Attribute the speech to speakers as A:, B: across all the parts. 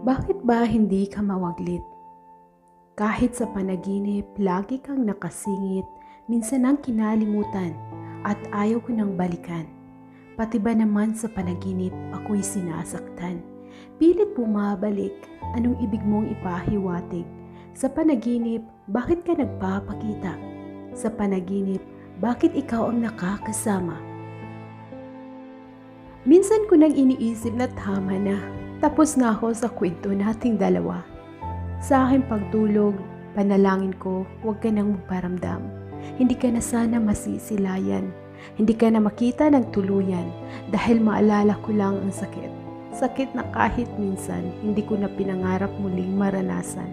A: Bakit ba hindi ka mawaglit? Kahit sa panaginip, lagi kang nakasingit, minsan ang kinalimutan at ayaw ko nang balikan. Pati ba naman sa panaginip, ako'y sinasaktan. Pilit bumabalik, anong ibig mong ipahiwatig? Sa panaginip, bakit ka nagpapakita? Sa panaginip, bakit ikaw ang nakakasama? Minsan ko nang iniisip na tama na, tapos na ako sa kwento nating dalawa. Sa aking pagtulog, panalangin ko, huwag ka nang magparamdam. Hindi ka na sana masisilayan. Hindi ka na makita ng tuluyan dahil maalala ko lang ang sakit. Sakit na kahit minsan, hindi ko na pinangarap muling maranasan.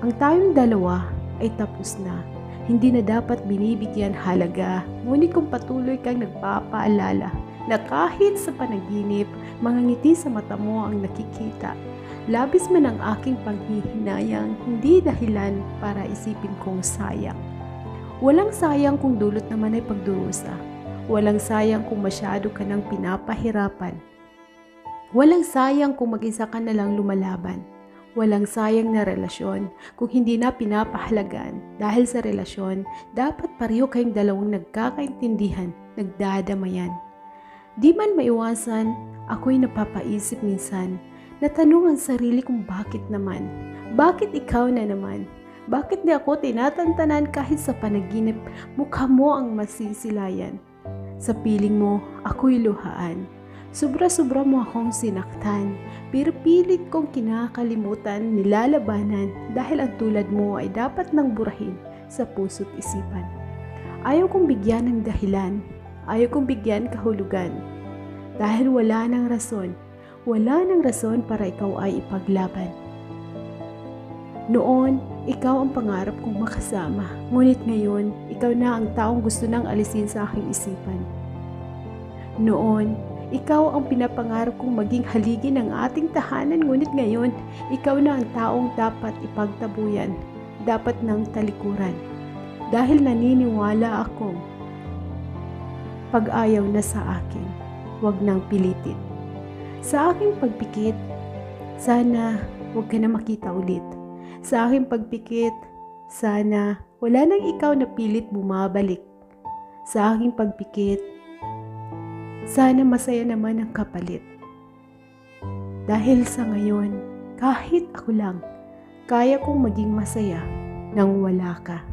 A: Ang tayong dalawa ay tapos na. Hindi na dapat binibigyan halaga, ngunit kung patuloy kang nagpapaalala na kahit sa panaginip, mga ngiti sa mata mo ang nakikita. Labis man ang aking panghihinayang, hindi dahilan para isipin kong sayang. Walang sayang kung dulot naman ay pagdurusa. Walang sayang kung masyado ka nang pinapahirapan. Walang sayang kung mag-isa ka na lang lumalaban. Walang sayang na relasyon kung hindi na pinapahalagan. Dahil sa relasyon, dapat pareho kayong dalawang nagkakaintindihan, nagdadamayan. Di man maiwasan, ako'y napapaisip minsan, natanong ang sarili kung bakit naman. Bakit ikaw na naman? Bakit di ako tinatantanan kahit sa panaginip mukha mo ang masisilayan? Sa piling mo, ako'y luhaan. Sobra-sobra mo akong sinaktan, pero pilit kong kinakalimutan, nilalabanan dahil ang tulad mo ay dapat nang burahin sa puso't isipan. Ayaw kong bigyan ng dahilan, ayaw kong bigyan kahulugan. Dahil wala nang rason para ikaw ay ipaglaban. Noon, ikaw ang pangarap kong makasama, ngunit ngayon, ikaw na ang taong gusto nang alisin sa aking isipan. Noon, ikaw ang pinapangarap kong maging haligi ng ating tahanan, ngunit ngayon, ikaw na ang taong dapat ipagtabuyan, dapat nang talikuran. Dahil naniniwala akong pag-ayaw na sa akin, huwag nang pilitin. Sa aking pagpikit, sana huwag ka na makita ulit. Sa aking pagpikit, sana wala nang ikaw na pilit bumabalik. Sa aking pagpikit, sana masaya naman ang kapalit. Dahil sa ngayon, kahit ako lang, kaya kong maging masaya nang wala ka.